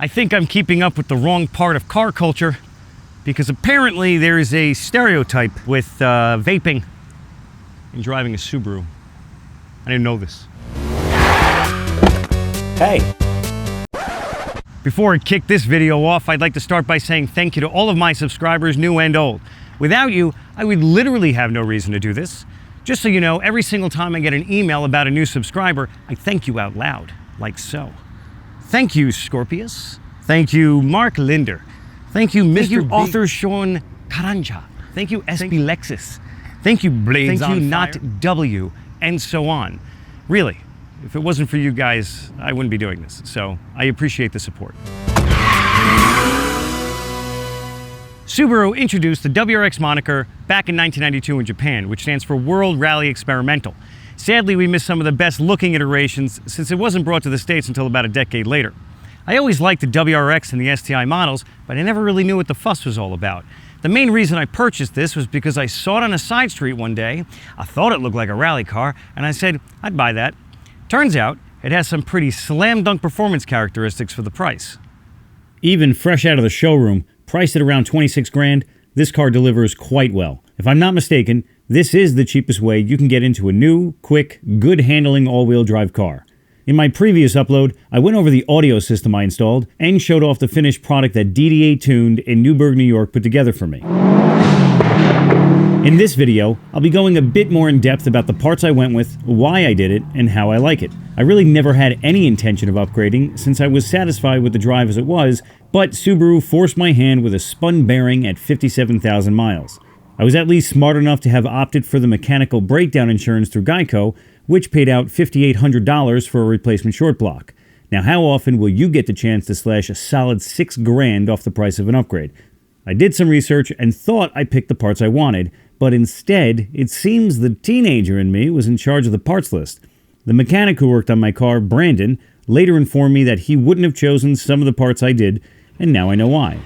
I think I'm keeping up with the wrong part of car culture because apparently there is a stereotype with vaping and driving a Subaru. I didn't know this. Hey. Before I kick this video off, I'd like to start by saying thank you to all of my subscribers, new and old. Without you, I would literally have no reason to do this. Just so you know, every single time I get an email about a new subscriber, I thank you out loud, like so. Thank you, Scorpius. Thank you, Mark Linder. Thank you, Mr. Author Sean Karanja. Thank you, SB Lexus. Thank you, Blades Thank you, Not W, and so on. Really, if it wasn't for you guys, I wouldn't be doing this. So I appreciate the support. Subaru introduced the WRX moniker back in 1992 in Japan, which stands for World Rally Experimental. Sadly, we missed some of the best looking iterations since it wasn't brought to the States until about a decade later. I always liked the WRX and the STI models, but I never really knew what the fuss was all about. The main reason I purchased this was because I saw it on a side street one day, I thought it looked like a rally car, and I said, I'd buy that. Turns out, it has some pretty slam dunk performance characteristics for the price. Even fresh out of the showroom, priced at around 26 grand, this car delivers quite well. If I'm not mistaken, this is the cheapest way you can get into a new, quick, good handling all-wheel drive car. In my previous upload, I went over the audio system I installed and showed off the finished product that DDA Tuned in Newburgh, New York put together for me. In this video, I'll be going a bit more in depth about the parts I went with, why I did it, and how I like it. I really never had any intention of upgrading since I was satisfied with the drive as it was, but Subaru forced my hand with a spun bearing at 57,000 miles. I was at least smart enough to have opted for the mechanical breakdown insurance through Geico, which paid out $5,800 for a replacement short block. Now, how often will you get the chance to slash a solid $6 grand off the price of an upgrade? I did some research and thought I picked the parts I wanted, but instead, it seems the teenager in me was in charge of the parts list. The mechanic who worked on my car, Brandon, later informed me that he wouldn't have chosen some of the parts I did, and now I know why.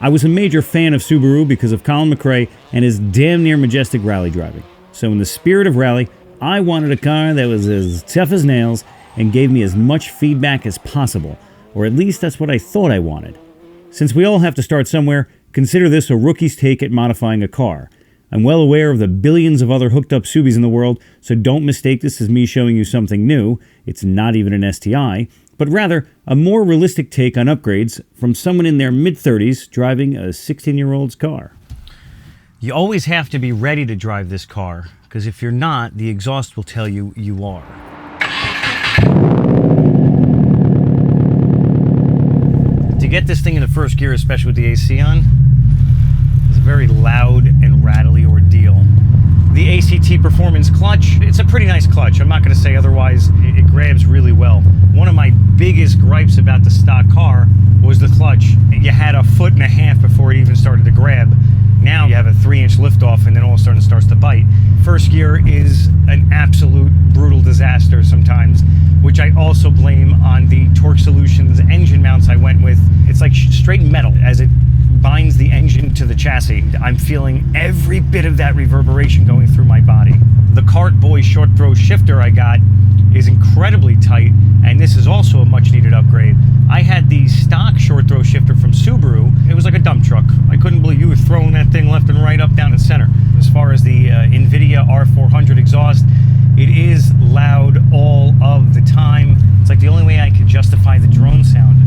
I was a major fan of Subaru because of Colin McRae and his damn near majestic rally driving. So in the spirit of rally, I wanted a car that was as tough as nails and gave me as much feedback as possible, or at least that's what I thought I wanted. Since we all have to start somewhere, consider this a rookie's take at modifying a car. I'm well aware of the billions of other hooked up Subis in the world, so don't mistake this as me showing you something new. It's not even an STI, but rather a more realistic take on upgrades from someone in their mid-30s driving a 16-year-old's car. You always have to be ready to drive this car, because if you're not, the exhaust will tell you you are. To get this thing into first gear, especially with the AC on, is a very loud and rattly ordeal. The ACT Performance clutch, it's a pretty nice clutch. I'm not going to say otherwise. It grabs really well. One of my biggest gripes about the stock car was the clutch. You had a foot and a half before it even started to grab. Now you have a 3-inch liftoff and then all of a sudden it starts to bite. First gear is an absolute brutal disaster sometimes, which I also blame on the Torque Solutions engine mounts I went with. It's like straight metal as it binds the engine to the chassis. I'm feeling every bit of that reverberation going through my body. The Kartboy short throw shifter I got is incredibly tight, and this is also a much needed upgrade. I had the stock short throw shifter from Subaru. It was like a dump truck. I couldn't believe you were throwing that thing left and right, up, down, and center. As far as the Invidia R400 exhaust, it is loud all of the time. It's like the only way I can justify the drone sound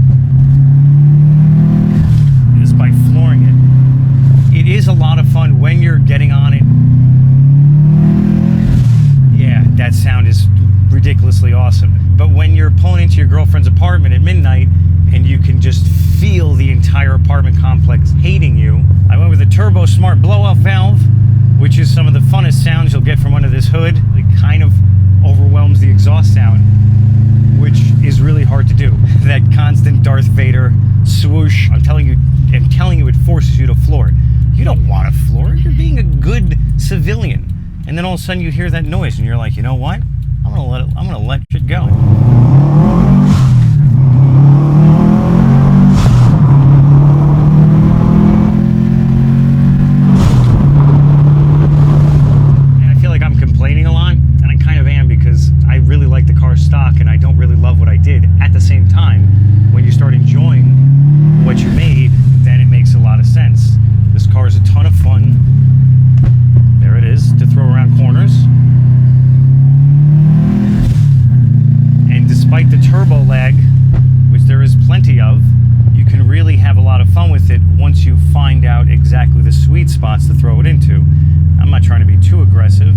is by flooring it. It is a lot of fun when you're getting on it. Yeah, that sound is ridiculously awesome. But when you're pulling into your girlfriend's apartment at midnight and you can just feel the entire apartment complex hating you, I went with a TurboSmart blow-off valve, which is some of the funnest sounds you'll get from under this hood. It kind of overwhelms the exhaust sound, which is really hard to do. That constant Darth Vader swoosh, I'm telling you, it forces you to floor it. You don't want to floor it. You're being a good civilian. And then all of a sudden you hear that noise and you're like, you know what? I'm gonna let shit go. And I feel like I'm complaining a lot, and I kind of am because I really like the car stock and I don't really love what I did. At the same time, when you start enjoying it once you find out exactly the sweet spots to throw it into. I'm not trying to be too aggressive,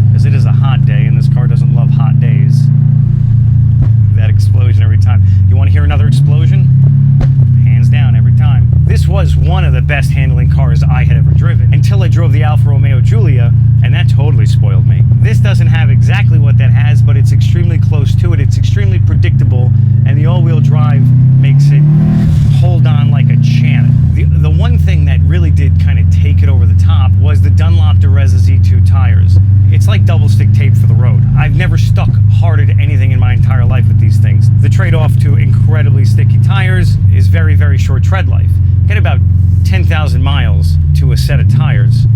because it is a hot day, and this car doesn't love hot days. That explosion every time. You want to hear another explosion? Hands down, every time. This was one of the best handling cars I had ever driven, until I drove the Alfa Romeo Giulia, and that totally spoiled me. This doesn't have exactly what that has, but it's extremely close to it. It's extremely predictable, and the all-wheel drive makes it hold on like a champ. The one thing that really did kind of take it over the top was the Dunlop-Reza C2 tires. It's like double stick tape for the road. I've never stuck harder to anything in my entire life with these things. The trade-off to incredibly sticky tires is very, very short tread life. Get about 10,000 miles to a set of tires,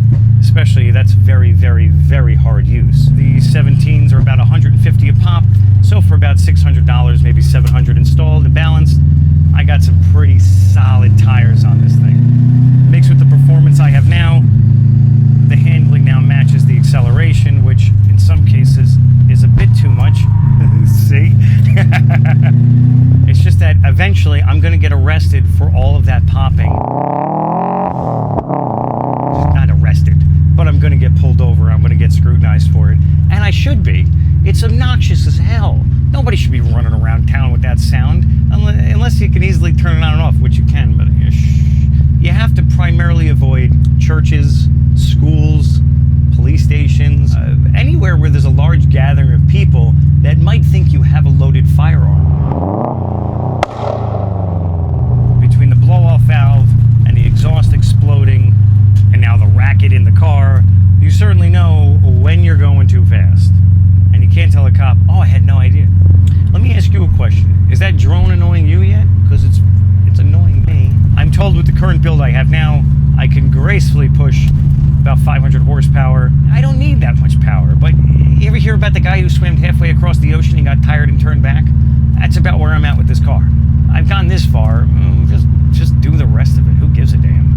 especially that's very, very, very hard use. The 17s are about $150 a pop, so for about $600, maybe $700 installed and balanced, I got some pretty solid tires on this thing. Mixed with the performance I have now, the handling now matches the acceleration, which in some cases is a bit too much. See? It's just that eventually I'm going to get arrested for all of that popping. Not arrested, but I'm going to get pulled over. I'm going to get scrutinized for it. And I should be. It's obnoxious as hell. Nobody should be running around town with that sound, unless you can easily turn it on and off, which you can, but you have to primarily avoid churches, schools, police stations, anywhere where there's a large gathering of people that might think you have a loaded firearm. Between the blow-off valve and the exhaust exploding, and now the racket in the car, you certainly know when you're going too fast. And you can't tell a cop, oh, I had no idea. Let me ask you a question. Is that drone annoying you yet? Because it's annoying me. I'm told with the current build I have now, I can gracefully push about 500 horsepower. I don't need that much power, but you ever hear about the guy who swam halfway across the ocean and got tired and turned back? That's about where I'm at with this car. I've gone this far, just do the rest of it. Who gives a damn?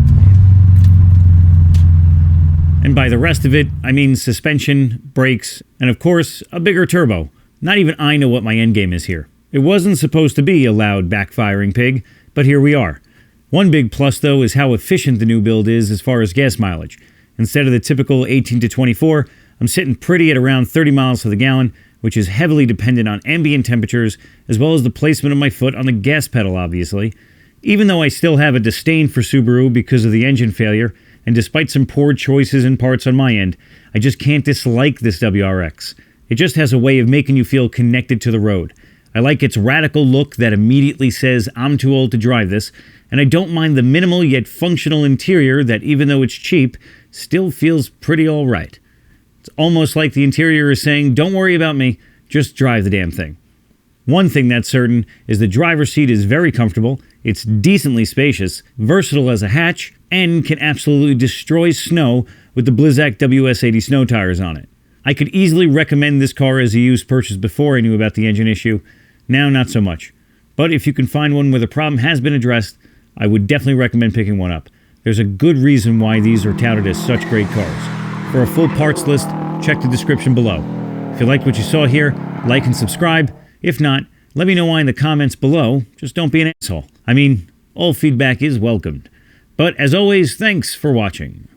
And by the rest of it, I mean suspension, brakes, and of course, a bigger turbo. Not even I know what my endgame is here. It wasn't supposed to be a loud, backfiring pig, but here we are. One big plus, though, is how efficient the new build is as far as gas mileage. Instead of the typical 18 to 24, I'm sitting pretty at around 30 miles to the gallon, which is heavily dependent on ambient temperatures, as well as the placement of my foot on the gas pedal, obviously. Even though I still have a disdain for Subaru because of the engine failure, and despite some poor choices and parts on my end, I just can't dislike this WRX. It just has a way of making you feel connected to the road. I like its radical look that immediately says I'm too old to drive this, and I don't mind the minimal yet functional interior that, even though it's cheap, still feels pretty alright. It's almost like the interior is saying, don't worry about me, just drive the damn thing. One thing that's certain is the driver's seat is very comfortable, it's decently spacious, versatile as a hatch, and can absolutely destroy snow with the Blizzak WS80 snow tires on it. I could easily recommend this car as a used purchase before I knew about the engine issue. Now, not so much. But if you can find one where the problem has been addressed, I would definitely recommend picking one up. There's a good reason why these are touted as such great cars. For a full parts list, check the description below. If you liked what you saw here, like and subscribe. If not, let me know why in the comments below. Just don't be an asshole. I mean, all feedback is welcomed. But as always, thanks for watching.